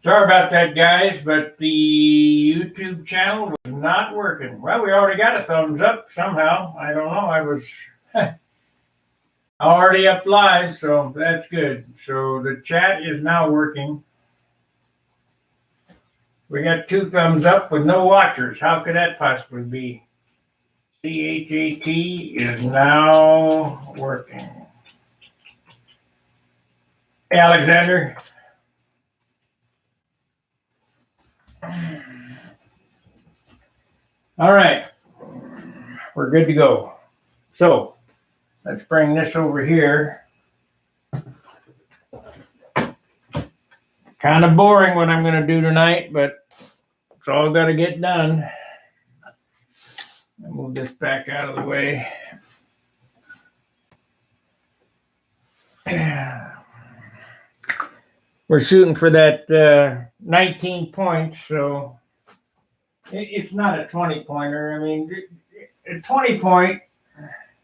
Sorry about that, guys, but the YouTube channel was not working. Well, we already got a thumbs up somehow. I don't know. I was already up live, so that's good. So the chat is now working. We got 2 thumbs up with no watchers. How could that possibly be? CHAT is now working. Hey, Alexander. All right, we're good to go. So let's bring this over here. Kind of boring what I'm going to do tonight, but it's all got to get done. I'll move this back out of the way. We're shooting for that 19 points, so it's not a 20-pointer. I mean, a 20-point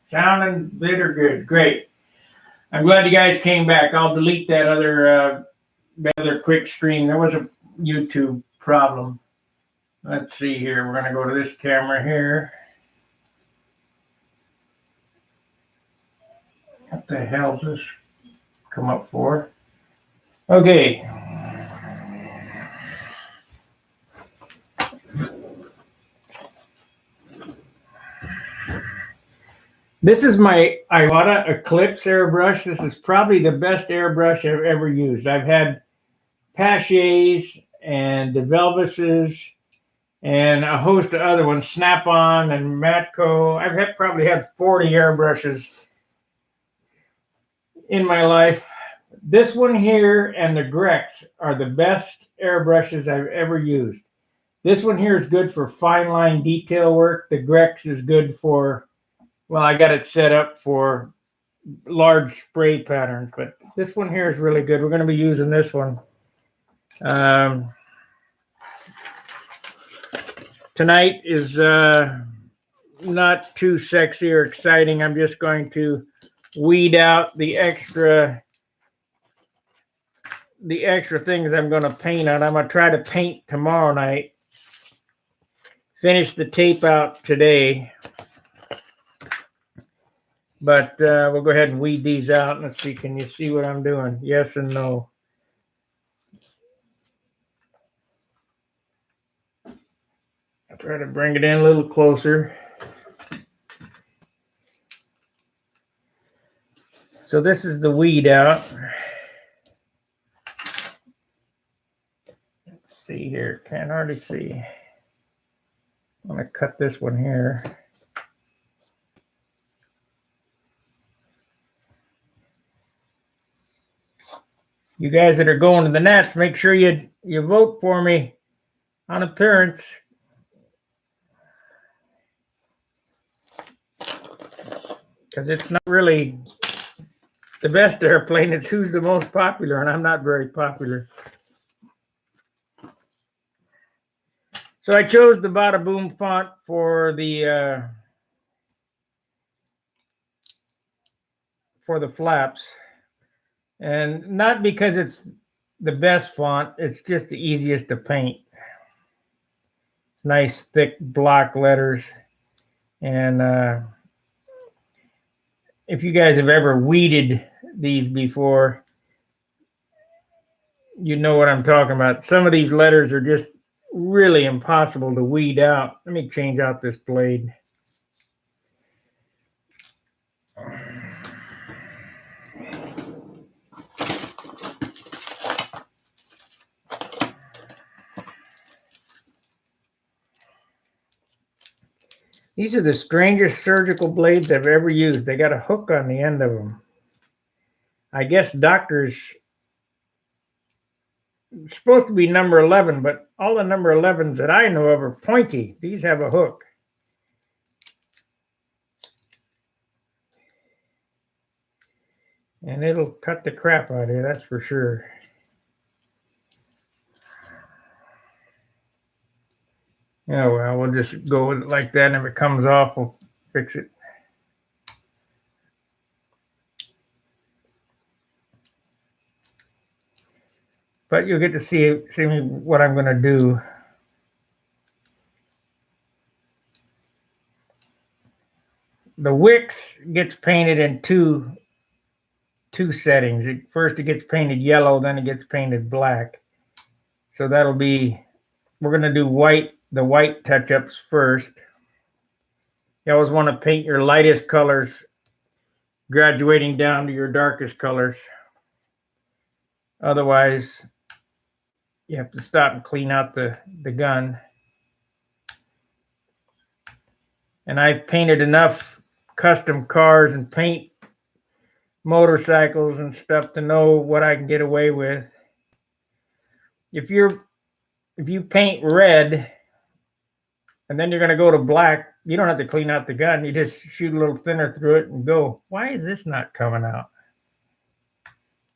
sounding bitter good. Great. I'm glad you guys came back. I'll delete that other quick stream. There was a YouTube problem. Let's see here. We're going to go to this camera here. What the hell does this come up for? Okay. This is my Iwata Eclipse airbrush. This is probably the best airbrush I've ever used. I've had Pachets and DeVelvises and a host of other ones, Snap-on and Matco. I've probably had 40 airbrushes in my life. This one here and the Grex are the best airbrushes I've ever used. This one here is good for fine line detail work. The Grex is good for, well, I got it set up for large spray patterns, but this one here is really good. We're going to be using this one. Tonight is not too sexy or exciting. I'm just going to weed out the extra things I'm going to paint on. I'm going to try to paint tomorrow night. Finish the tape out today. But we'll go ahead and weed these out. Let's see, can you see what I'm doing? Yes and no. I'll try to bring it in a little closer. So this is the weed out. Let's see here. Can't hardly see. I'm going to cut this one here. You guys that are going to the Nats, make sure you vote for me on appearance. Because it's not really the best airplane. It's who's the most popular, and I'm not very popular. So I chose the Bada Boom font for the flaps. And not because it's the best font, it's just the easiest to paint. It's nice, thick block letters. And if you guys have ever weeded these before, you know what I'm talking about. Some of these letters are just really impossible to weed out. Let me change out this blade. These are the strangest surgical blades I've ever used. They got a hook on the end of them. I guess doctors, it's supposed to be number 11, but all the number 11s that I know of are pointy. These have a hook. And it'll cut the crap out of you, that's for sure. Oh, well, we'll just go with it like that, and if it comes off, we'll fix it. but you'll get to see what I'm going to do. The wicks gets painted in two settings. First it gets painted yellow, then it gets painted black. So that'll be, we're going to do the white touch-ups first. You always want to paint your lightest colors graduating down to your darkest colors. Otherwise, you have to stop and clean out the gun. And I've painted enough custom cars and paint motorcycles and stuff to know what I can get away with. If you paint red and then you're going to go to black, you don't have to clean out the gun. You just shoot a little thinner through it and go, why is this not coming out?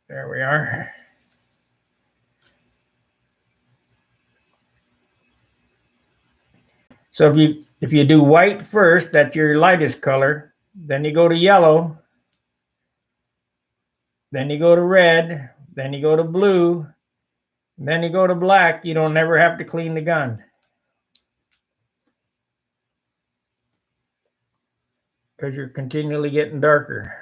There we are. So if you do white first, that's your lightest color, then you go to yellow, then you go to red, then you go to blue, then you go to black, you don't never have to clean the gun. Because you're continually getting darker.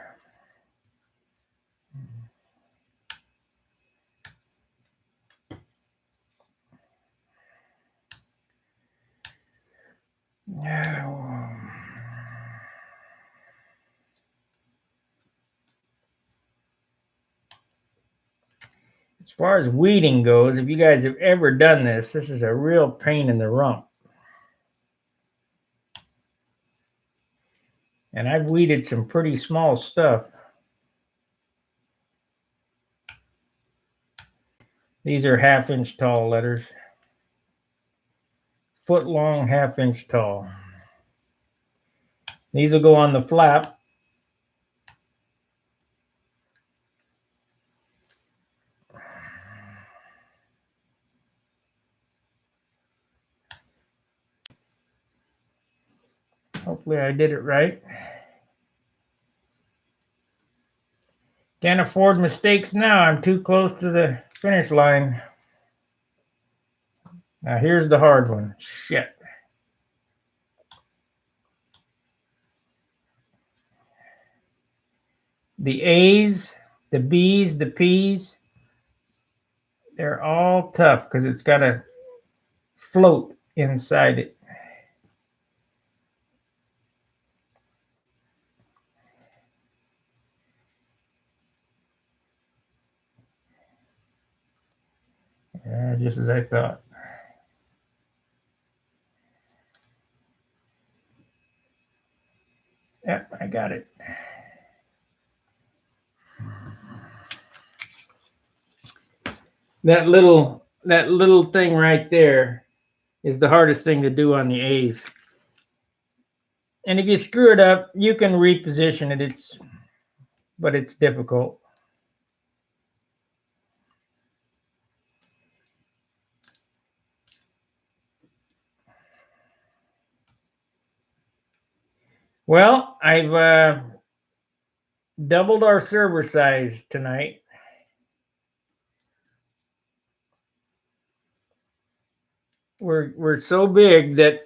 As far as weeding goes, if you guys have ever done this is a real pain in the rump. And I've weeded some pretty small stuff. These are 1/2 inch tall letters. Foot long, 1/2 inch tall. These will go on the flap. Hopefully I did it right. Can't afford mistakes now. I'm too close to the finish line. Now here's the hard one. Shit. The A's, the B's, the P's, they're all tough because it's got to float inside it. Yeah, just as I thought. Yep, I got it. That little thing right there is the hardest thing to do on the A's. And if you screw it up, you can reposition it. But it's difficult. Well, I've doubled our server size tonight. We're so big that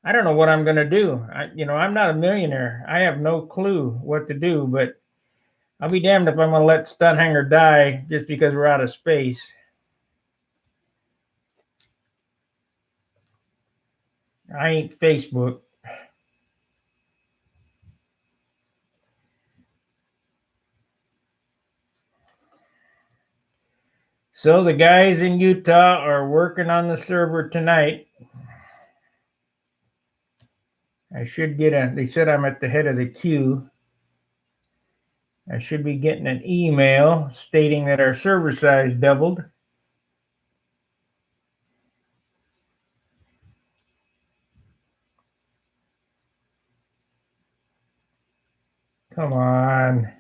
I don't know what I'm going to do. I'm not a millionaire. I have no clue what to do, but I'll be damned if I'm going to let Stunt Hanger die just because we're out of space. I ain't Facebook. So the guys in Utah are working on the server tonight. I should get they said I'm at the head of the queue. I should be getting an email stating that our server size doubled. Come on.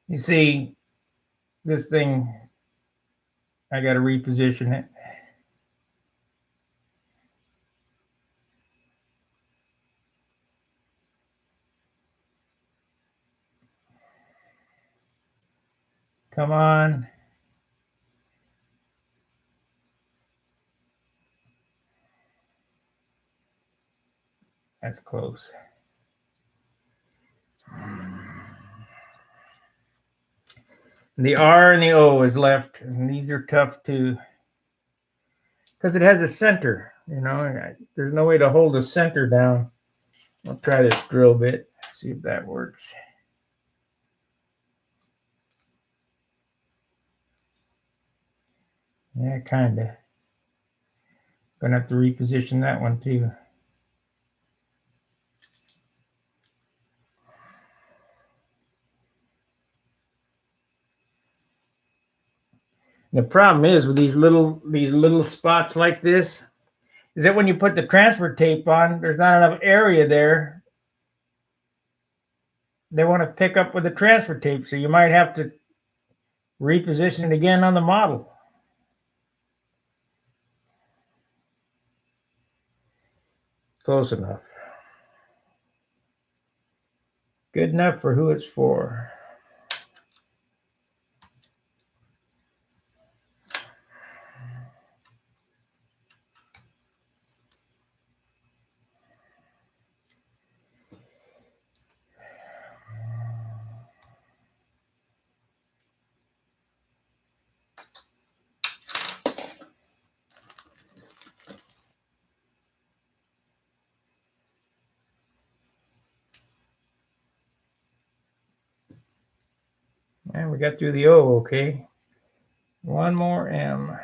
You see, this thing, I got to reposition it. Come on. That's close. The R and the O is left, and these are tough too, because it has a center. You know, there's no way to hold the center down. I'll try this drill bit, see if that works. Yeah, kind of. Gonna have to reposition that one too. The problem is with these little spots like this, is that when you put the transfer tape on, there's not enough area there. They want to pick up with the transfer tape, so you might have to reposition it again on the model. Close enough. Good enough for who it's for. And we got through the O, okay. One more M.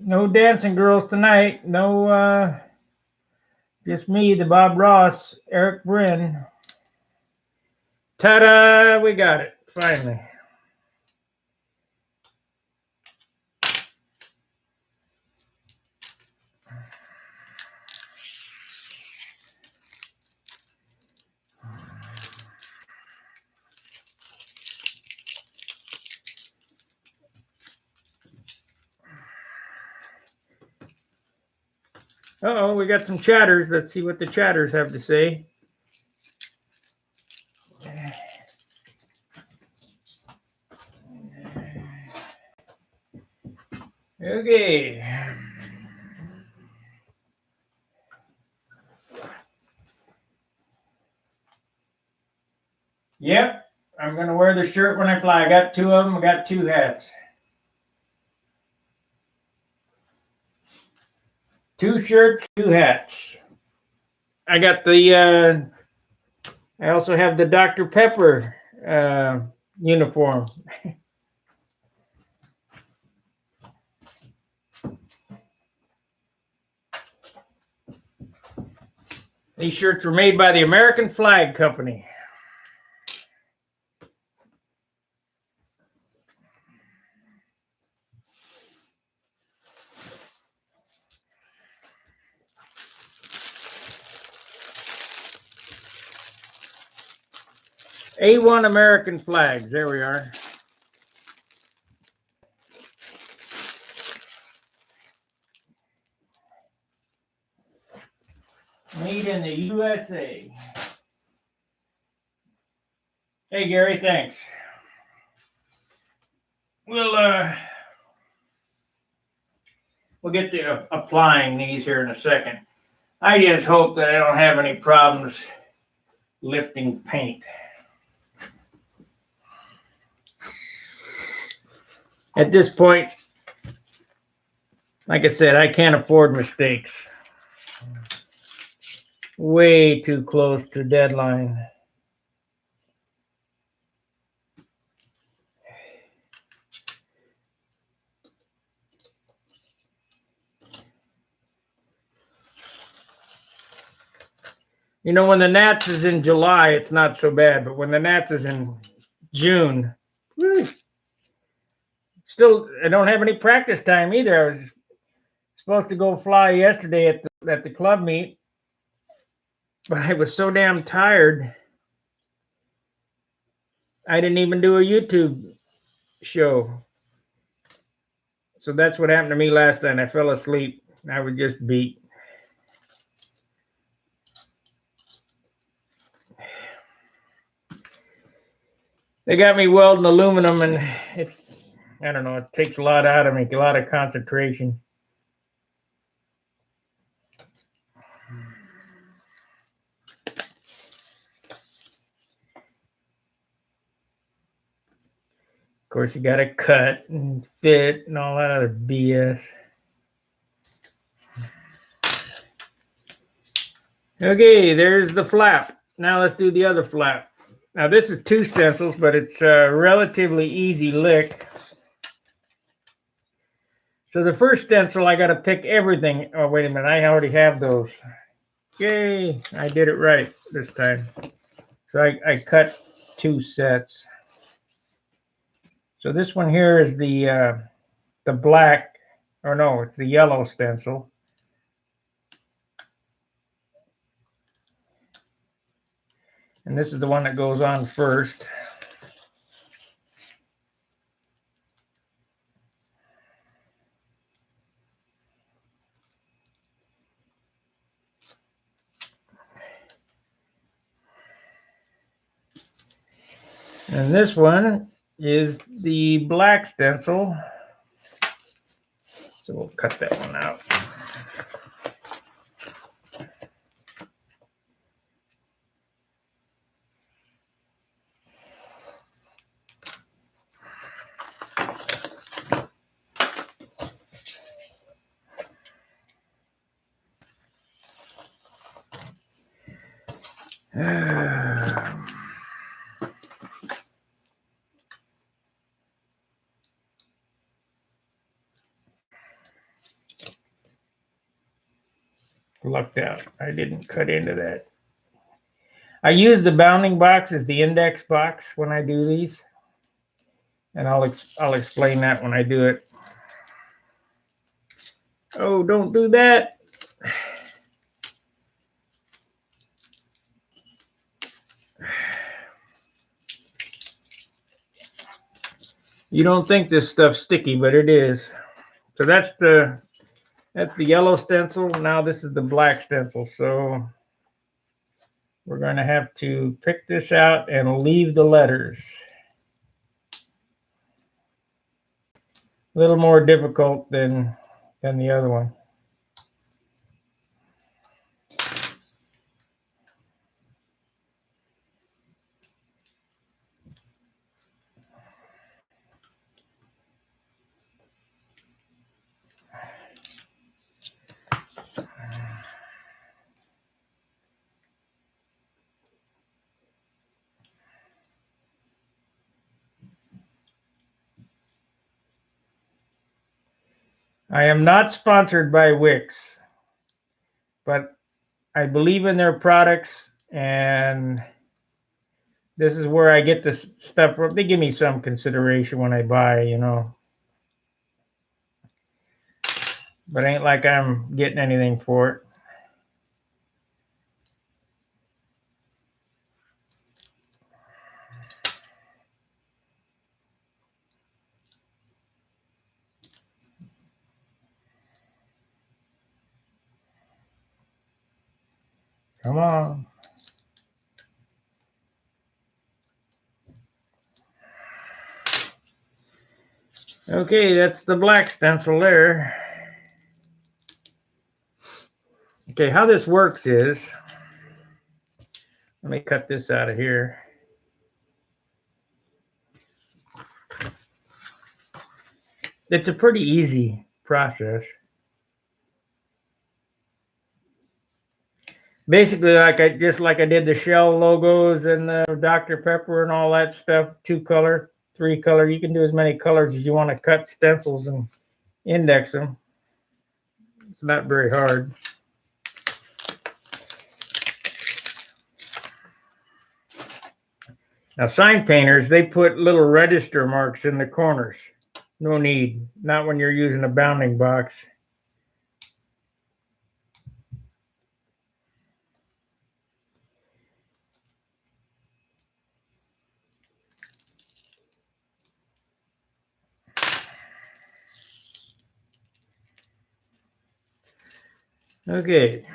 No dancing girls tonight. No, just me, the Bob Ross, Eric Bryn. Ta-da! We got it, finally. Uh-oh, we got some chatters. Let's see what the chatters have to say. Okay. Yep, I'm going to wear the shirt when I fly. I got two of them. I got two hats. Two shirts, two hats. I got the, I also have the Dr. Pepper uniform. These shirts were made by the American Flag Company. A1 American flags. There we are. Made in the USA. Hey, Gary, thanks. We'll get to applying these here in a second. I just hope that I don't have any problems lifting paint. At this point, like I said, I can't afford mistakes. Way too close to deadline. You know, when the Nats is in July, it's not so bad, but when the Nats is in June, still, I don't have any practice time either. I was supposed to go fly yesterday at the club meet, but I was so damn tired, I didn't even do a YouTube show. So that's what happened to me last night. I fell asleep. I was just beat. They got me welding aluminum, and I don't know, it takes a lot out of me, a lot of concentration. Of course, you got to cut and fit and all that other BS. Okay, there's the flap. Now let's do the other flap. Now this is 2 stencils, but it's a relatively easy lick. So the first stencil, I got to pick everything. Oh, wait a minute. I already have those. Yay, I did it right this time. So I cut 2 sets. So this one here is the black, or no, it's the yellow stencil. And this is the one that goes on first. And this one is the black stencil. So we'll cut that one out. Lucked out. I didn't cut into that. I use the bounding box as the index box when I do these. And I'll explain that when I do it. Oh, don't do that. You don't think this stuff's sticky, but it is. So that's the yellow stencil. Now this is the black stencil. So we're going to have to pick this out and leave the letters. A little more difficult than the other one. I am not sponsored by Wix, but I believe in their products, and this is where I get this stuff from. They give me some consideration when I buy, you know. But ain't like I'm getting anything for it. Come on. Okay, that's the black stencil there. Okay, how this works is, let me cut this out of here. It's a pretty easy process. Basically, just like I did the Shell logos and the Dr. Pepper and all that stuff, 2 color, 3 color. You can do as many colors as you want to cut stencils and index them. It's not very hard. Now, sign painters, they put little register marks in the corners. No need, not when you're using a bounding box. Okay.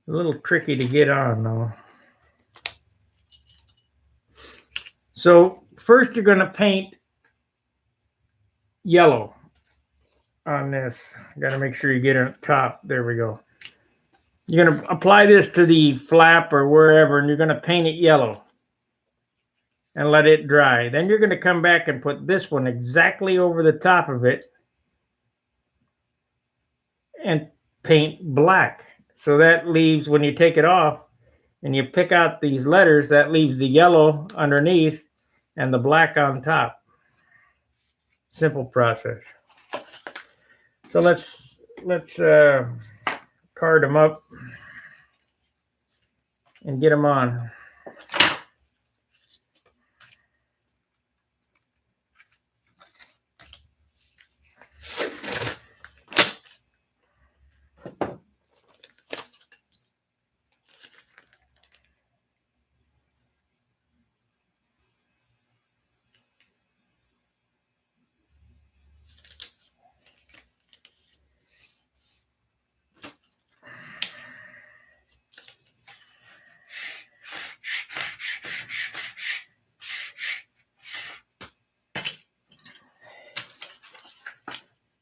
A little tricky to get on though. So first you're going to paint yellow on this. Got to make sure you get it on top. There we go. You're going to apply this to the flap or wherever, and you're going to paint it yellow and let it dry. Then you're going to come back and put this one exactly over the top of it and paint black. So that leaves, when you take it off and you pick out these letters, that leaves the yellow underneath and the black on top. Simple process. So let's card them up and get them on.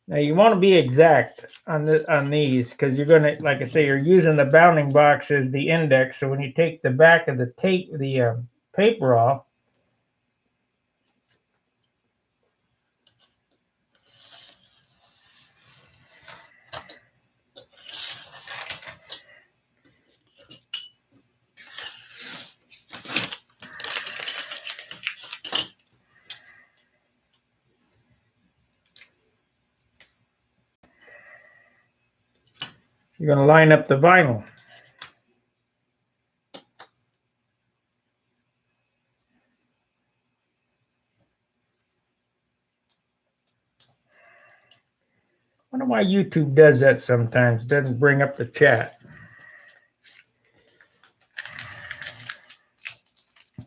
Now you want to be exact on these because you're going to, like I say, you're using the bounding box as the index. So when you take the back of the paper off, you're going to line up the vinyl. I wonder why YouTube does that sometimes. It doesn't bring up the chat. I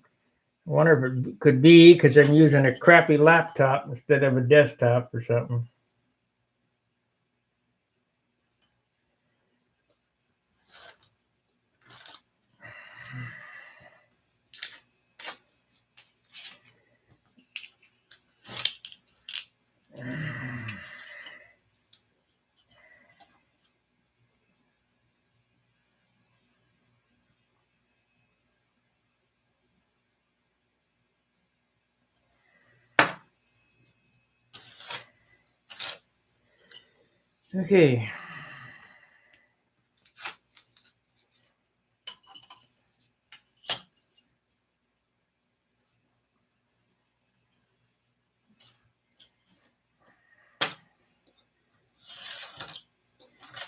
wonder if it could be because I'm using a crappy laptop instead of a desktop or something. Okay.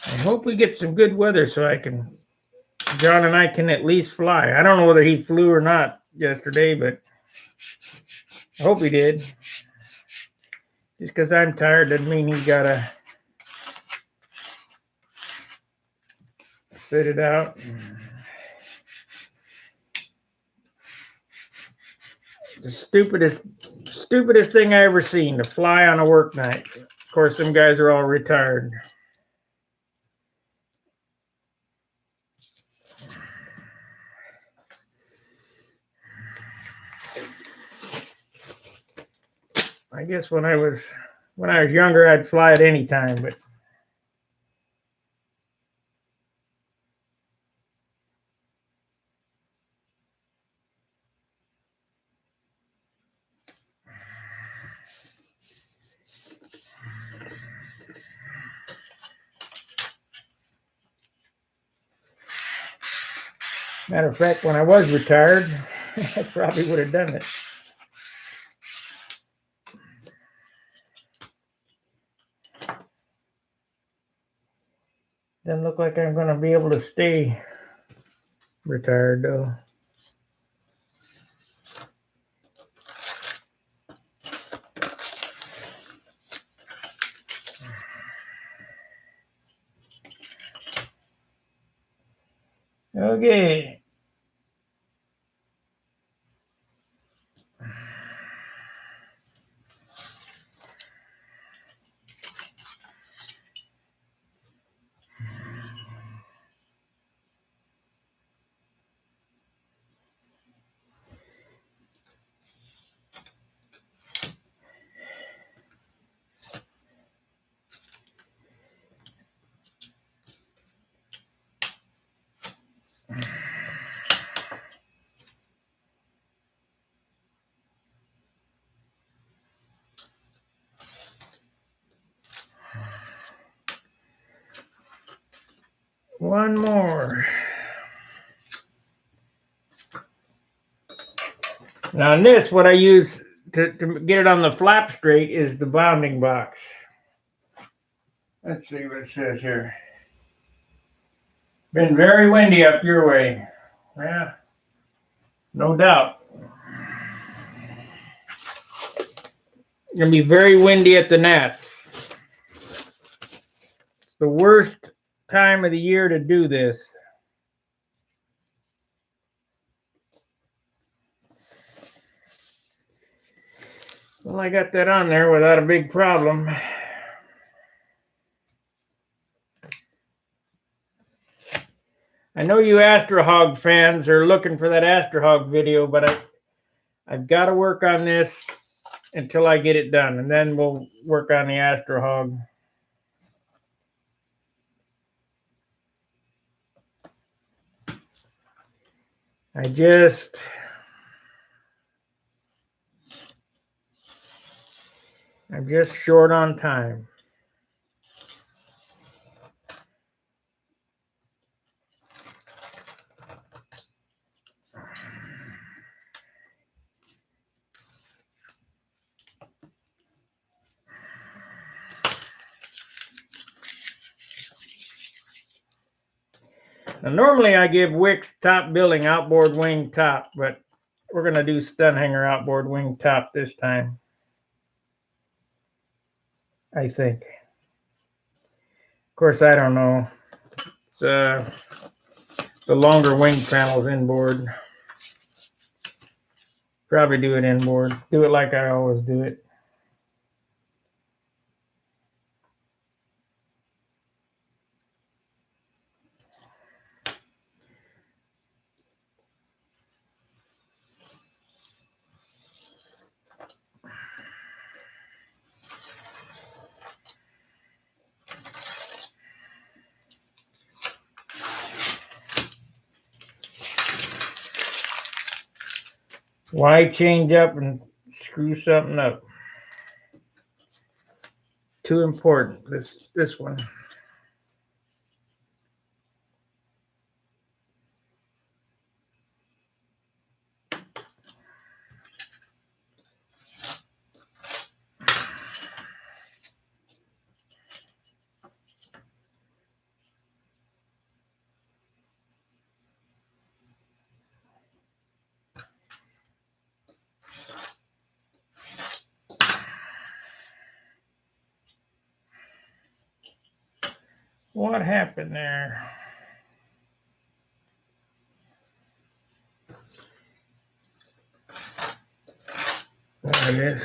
I hope we get some good weather so John and I can at least fly. I don't know whether he flew or not yesterday, but I hope he did. Just because I'm tired doesn't mean he gotta sit it out. The stupidest thing I ever seen, to fly on a work night. Of course, some guys are all retired. I guess when I was younger, I'd fly at any time, but matter of fact, when I was retired, I probably would have done it. Doesn't look like I'm going to be able to stay Retired though. Okay. One more. Now in this, what I use to get it on the flap straight is the bounding box. Let's see what it says here. Been very windy up your way. Yeah, no doubt. Gonna be very windy at the gnats. It's the worst time of the year to do this. Well, I got that on there without a big problem. I know you Astrohog fans are looking for that Astrohog video, but I've got to work on this until I get it done, and then we'll work on the Astrohog. I'm just short on time. Now, normally I give Wix top billing outboard wing top, but we're going to do stunt hanger outboard wing top this time, I think. Of course, I don't know. It's the longer wing panels inboard. Probably do it inboard. Do it like I always do it. Why change up and screw something up? Too important, this one. What happened there? There it is.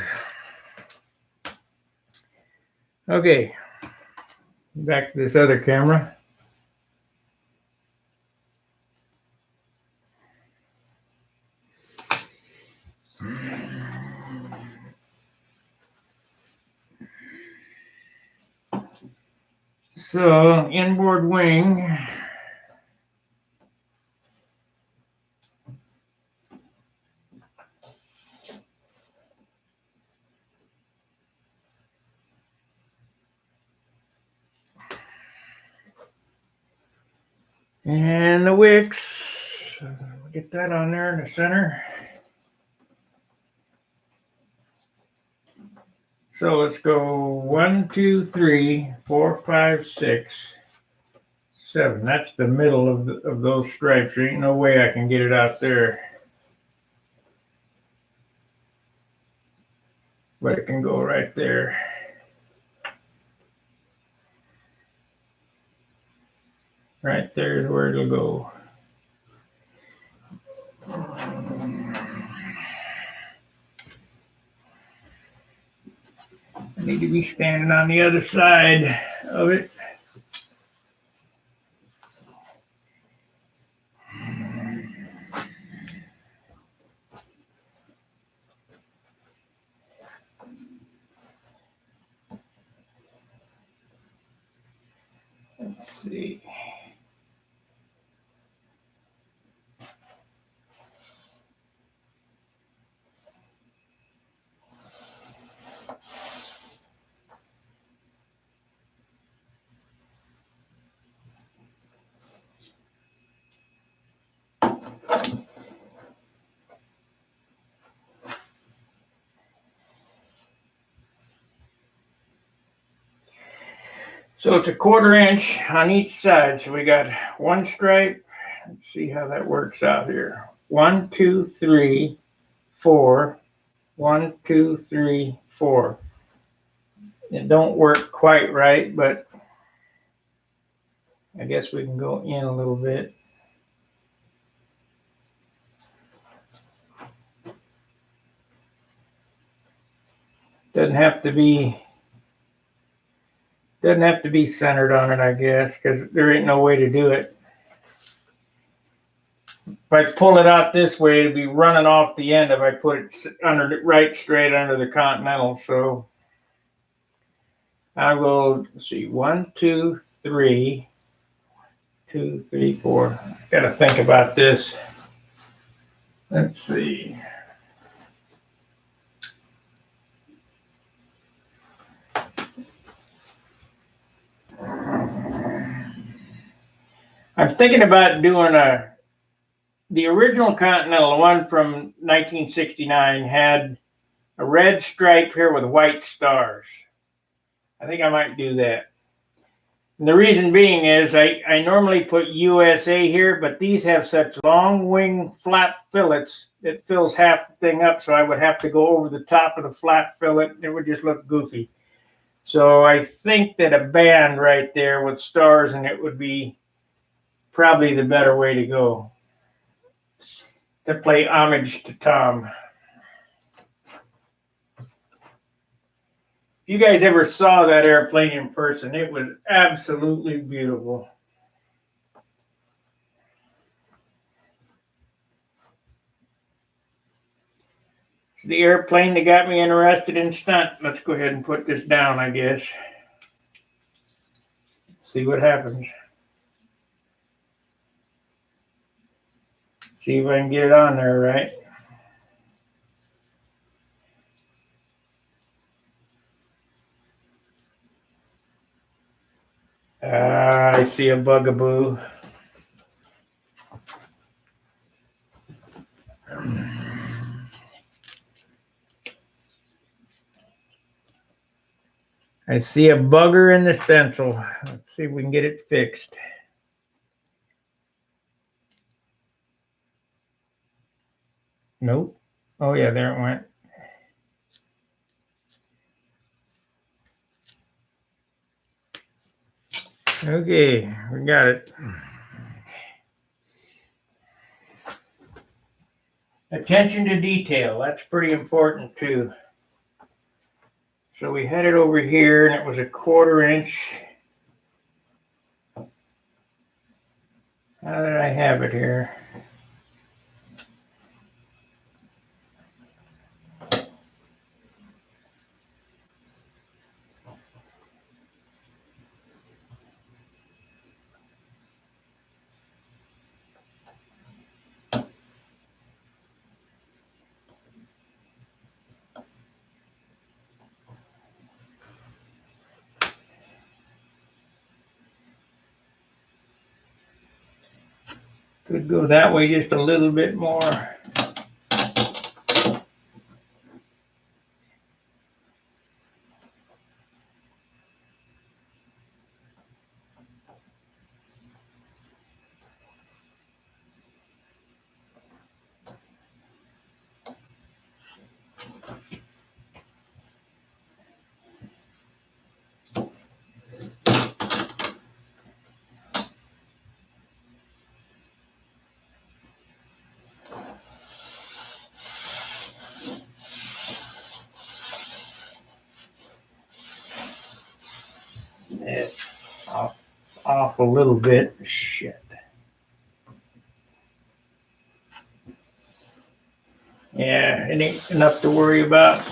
Okay, back to this other camera. So, inboard wing. And the wicks. Get that on there in the center. So let's go 1, 2, 3, 4, 5, 6, 7. That's the middle of those stripes. There ain't no way I can get it out there. But it can go right there. Right there is where it'll go. I need to be standing on the other side of it. Let's see. So it's a 1/4 inch on each side. So we got one stripe. Let's see how that works out here. 1, 2, 3, 4. 1, 2, 3, 4. It don't work quite right, but I guess we can go in a little bit. Doesn't have to be centered on it, I guess, because there ain't no way to do it. If I pull it out this way, it'd be running off the end if I put it under right straight under the Continental. So I will see 1, 2, 3, 2, 3, 4. Got to think about this. Let's see. I'm thinking about doing the original Continental, one from 1969, had a red stripe here with white stars. I think I might do that. And the reason being is I normally put USA here, but these have such long wing flap fillets that fills half the thing up, so I would have to go over the top of the flap fillet. It would just look goofy. So I think that a band right there with stars in it would be probably the better way to go, to play homage to Tom. If you guys ever saw that airplane in person, it was absolutely beautiful. It's the airplane that got me interested in Stunt. Let's go ahead and put this down, I guess. See what happens. See if I can get it on there right. I see a bugaboo. I see a bugger in the stencil. Let's see if we can get it fixed. Nope. Oh yeah, there it went. Okay, we got it. Attention to detail, that's pretty important too. So we had it over here and it was a 1/4 inch. How did I have it here? Could go that way just a little bit more. It's off a little bit. Shit. Yeah, it ain't enough to worry about.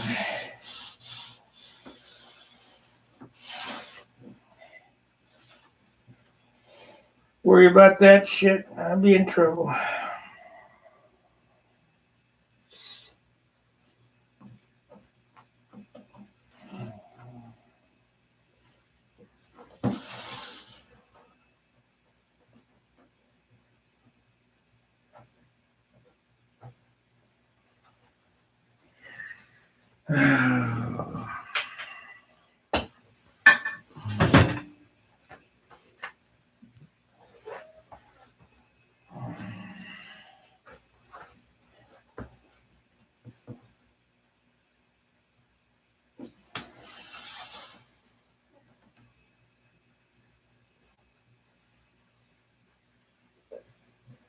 Worry about that shit, I'll be in trouble.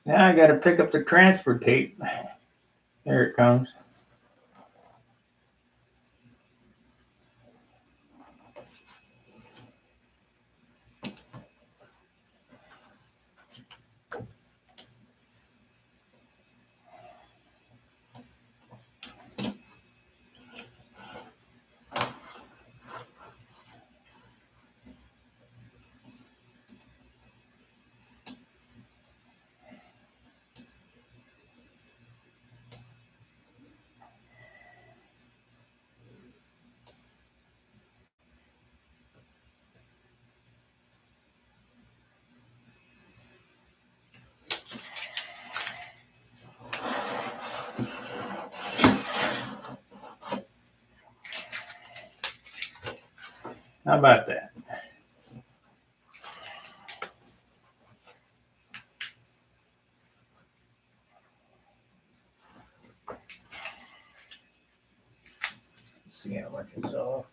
Now I gotta pick up the transfer tape. There it comes. How about that? Let's see how much is off.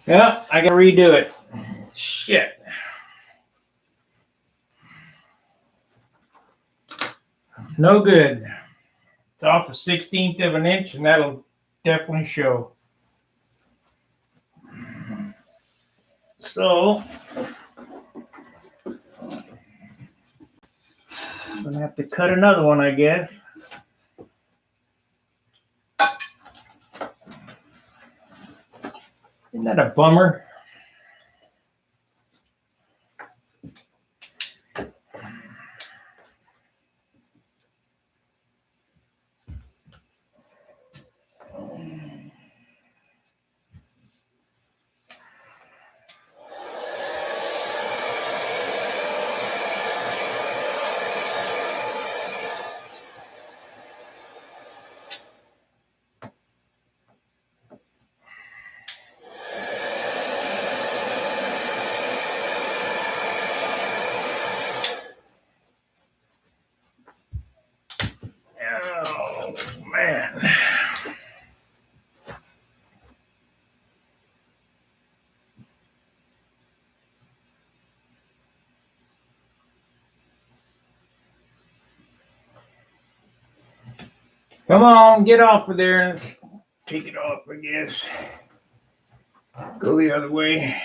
Yeah, I gotta redo it. Shit. No good. It's off a 16th of an inch, and that'll definitely show. So, I'm gonna have to cut another one, I guess. Isn't that a bummer? Oh, man. Come on, get off of there and take it off, I guess. Go the other way.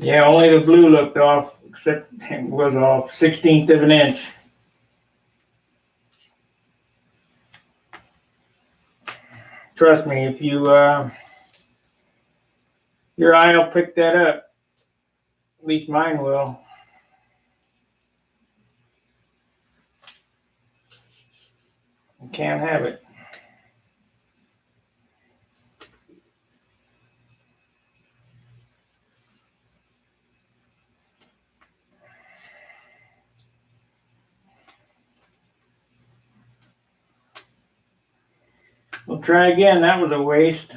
Yeah, only the blue looked off, except it was off 1/16 of an inch. Trust me, if your eye will pick that up. At least mine will. You can't have it. We'll try again. That was a waste.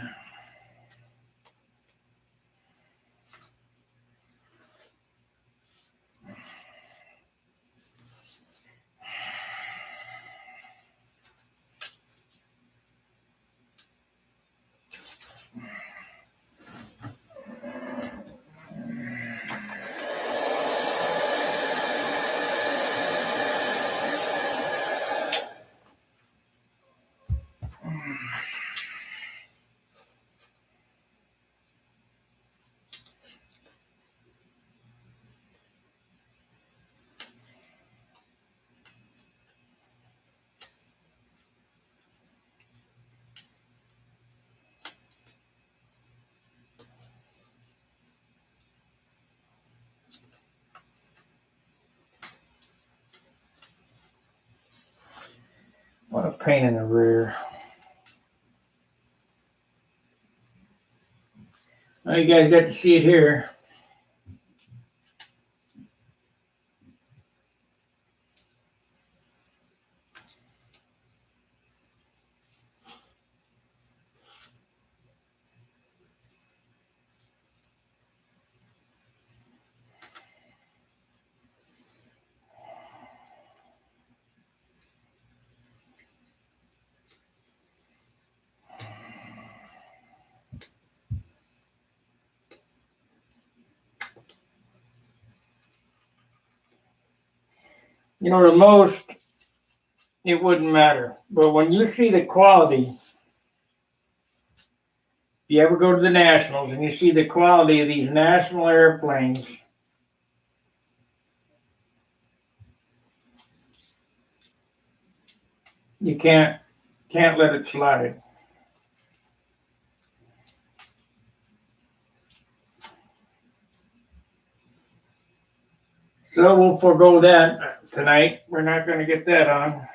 What a pain in the rear. Well, you guys got to see it here. You know, the most, it wouldn't matter. But when you see the quality, if you ever go to the Nationals and you see the quality of these national airplanes, you can't let it slide. So we'll forego that tonight. We're not going to get that on.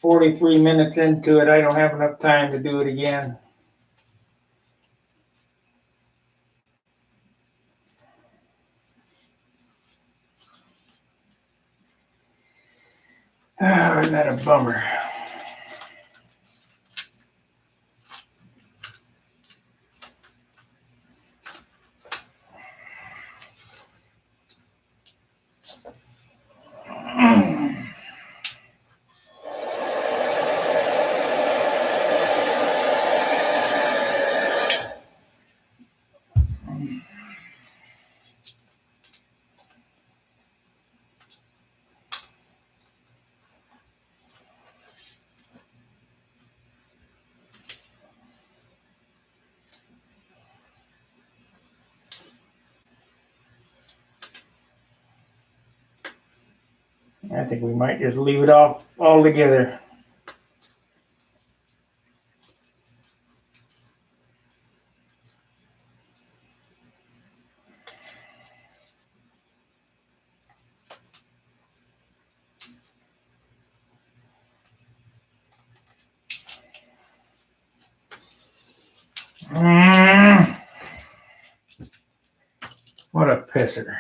43 minutes into it, I don't have enough time to do it again. Oh, isn't that a bummer? I think we might just leave it off altogether. What a pisser.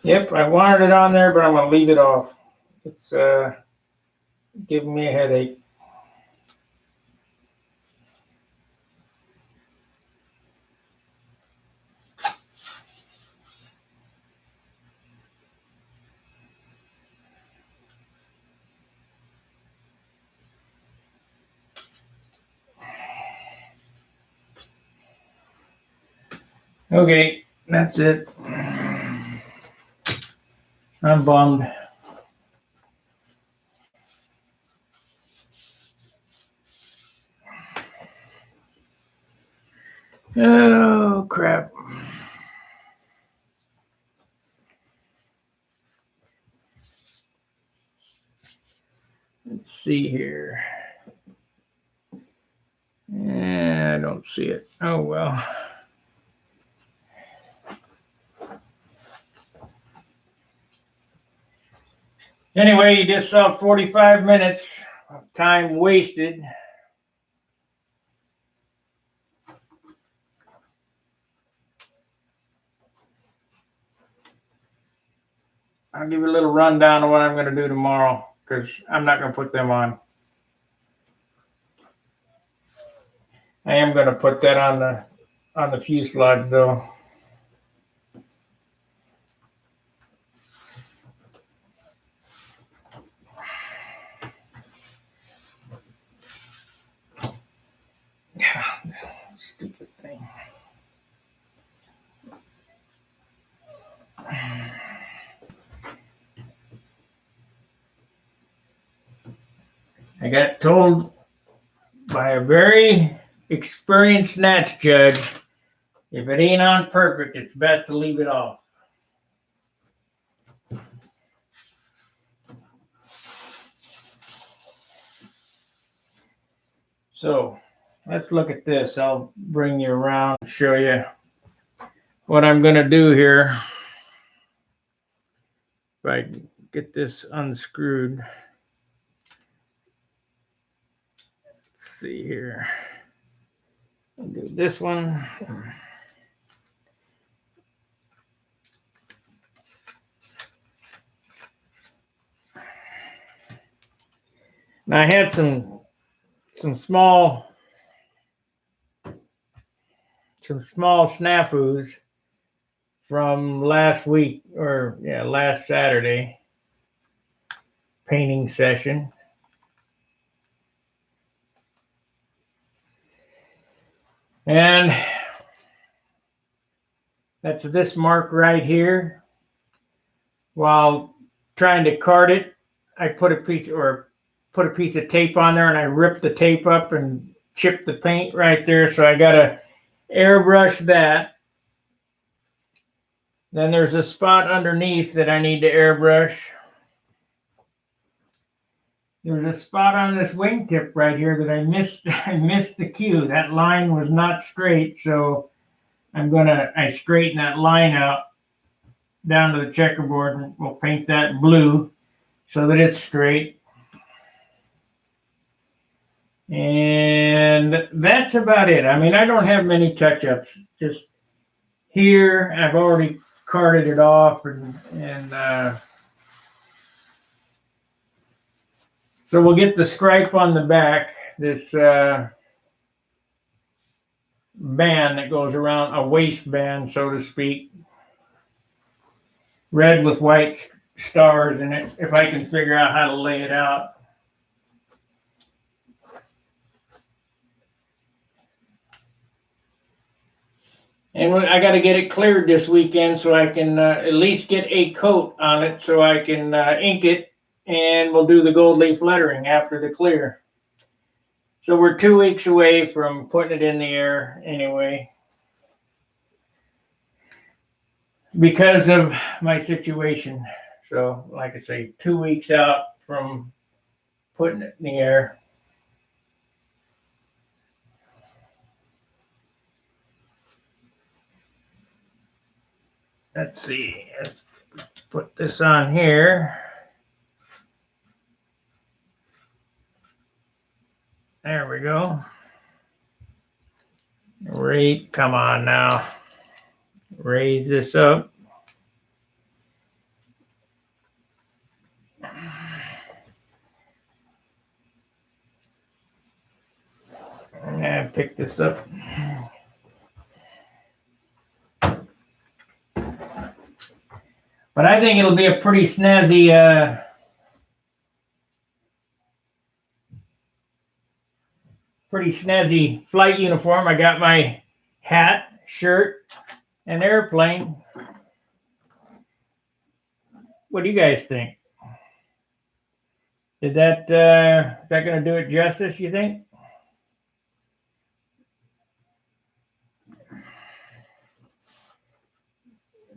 Yep, I wanted it on there, but I'm going to leave it off. It's giving me a headache. Okay, that's it. I'm bummed. Oh, crap. Let's see here. Yeah, I don't see it. Oh, well. Anyway, you just saw 45 minutes of time wasted. I'll give you a little rundown of what I'm going to do tomorrow, because I'm not going to put them on. I am going to put that on the fuselage, though. Stupid thing. I got told by a very experienced snatch judge, if it ain't on perfect, it's best to leave it off. So let's look at this. I'll bring you around and show you what I'm going to do here. If I can get this unscrewed. Let's see here. I'll do this one. Now I had some small snafus from last week, or last Saturday painting session. And that's this mark right here. While trying to card it, I put a piece of tape on there, and I ripped the tape up and chipped the paint right there. So I got to airbrush that. Then there's a spot underneath that I need to airbrush. There's a spot on this wingtip right here that I missed. I missed the cue. That line was not straight, so I straighten that line out down to the checkerboard, and we'll paint that blue so that it's straight. And that's about it. I mean, I don't have many touch-ups. Just here, I've already carted it off, and so we'll get the stripe on the back, this band that goes around, a waistband, so to speak. Red with white stars in it, if I can figure out how to lay it out. And I got to get it cleared this weekend so I can at least get a coat on it so I can ink it, and we'll do the gold leaf lettering after the clear. So we're 2 weeks away from putting it in the air anyway, because of my situation. So like I say, 2 weeks out from putting it in the air. Let's see, let's put this on here. There we go. Right, come on now. Raise this up. And pick this up. But I think it'll be a pretty snazzy flight uniform. I got my hat, shirt, an airplane. What do you guys think? Is that going to do it justice, you think?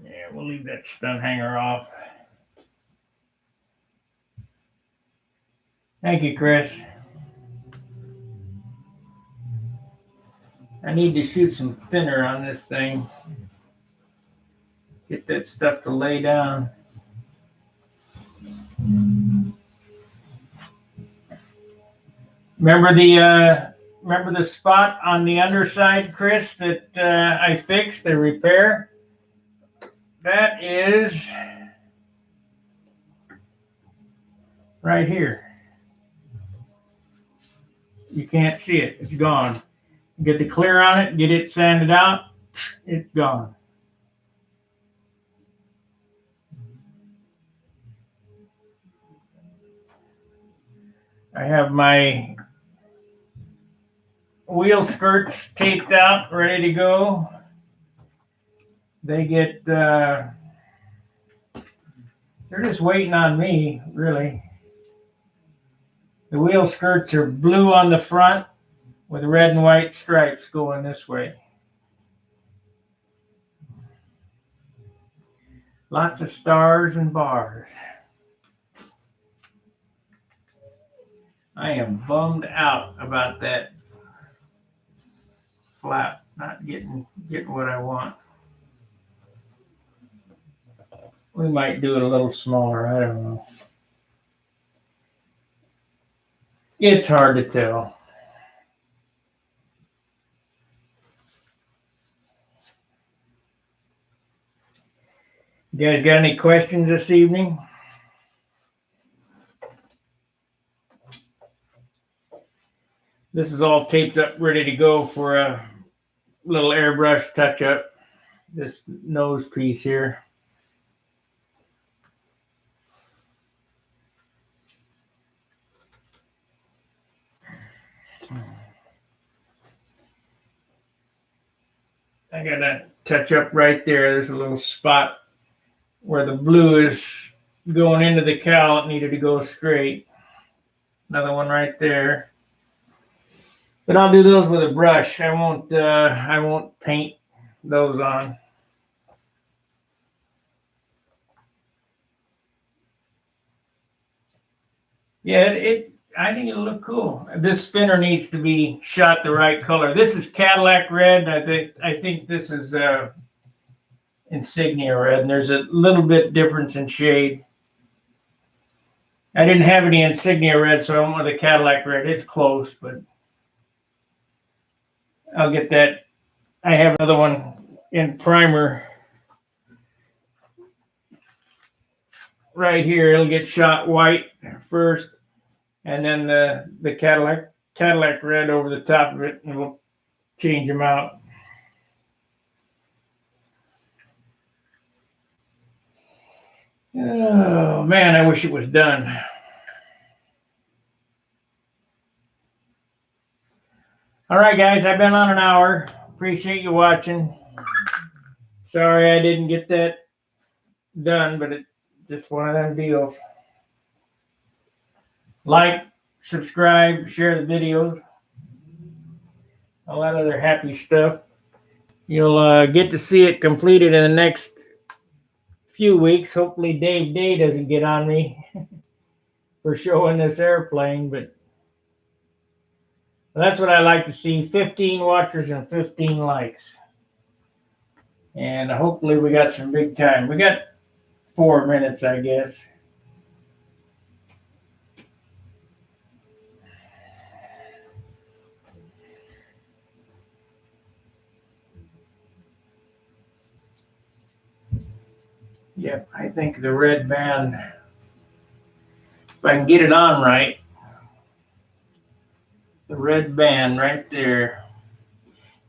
Yeah, we'll leave that stunt hanger off. Thank you, Chris. I need to shoot some thinner on this thing. Get that stuff to lay down. Remember the spot on the underside, Chris, that I fixed, the repair? That is right here. You can't see it. It's gone. Get the clear on it, get it sanded out, it's gone. I have my wheel skirts taped out, ready to go. They get, they're just waiting on me, really. The wheel skirts are blue on the front with red and white stripes going this way. Lots of stars and bars. I am bummed out about that flap not getting what I want. We might do it a little smaller, I don't know. It's hard to tell. You guys got any questions this evening? This is all taped up, ready to go for a little airbrush touch-up. This nose piece here. I got to touch up right there. There's a little spot where the blue is going into the cowl. It needed to go straight. Another one right there. But I'll do those with a brush. I won't paint those on. Yeah, I think it'll look cool. This spinner needs to be shot the right color. This is Cadillac red. I think this is insignia red, and there's a little bit difference in shade. I didn't have any insignia red, so I went with the Cadillac red. It's close, but I'll get that. I have another one in primer right here. It'll get shot white first, and then the Cadillac red over the top of it, and we'll change them out. Oh man, I wish it was done. All right, guys, I've been on an hour. Appreciate you watching. Sorry I didn't get that done, but it's just one of them deals. Like, subscribe, share the videos, all that other happy stuff. You'll get to see it completed in the next few weeks. Hopefully Dave Day doesn't get on me for showing this airplane, but that's what I like to see. 15 watchers and 15 likes. And hopefully we got some big time. We got 4 minutes, I guess. Yep, I think the red band, if I can get it on right, the red band right there,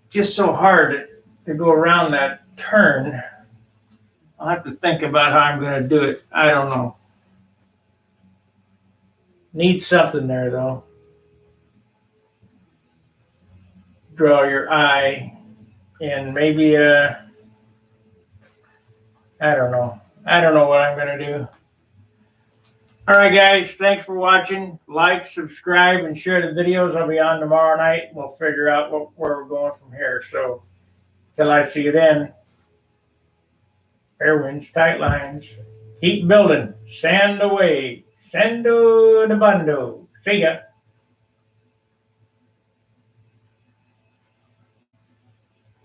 just so hard to go around that turn. I'll have to think about how I'm going to do it. I don't know. Need something there, though. Draw your eye, and maybe I don't know. I don't know what I'm going to do. All right, guys. Thanks for watching. Like, subscribe, and share the videos. I'll be on tomorrow night. We'll figure out where we're going from here. So, till I see you then, fair winds, tight lines. Keep building. Sand away. Sendo the bundo. See ya.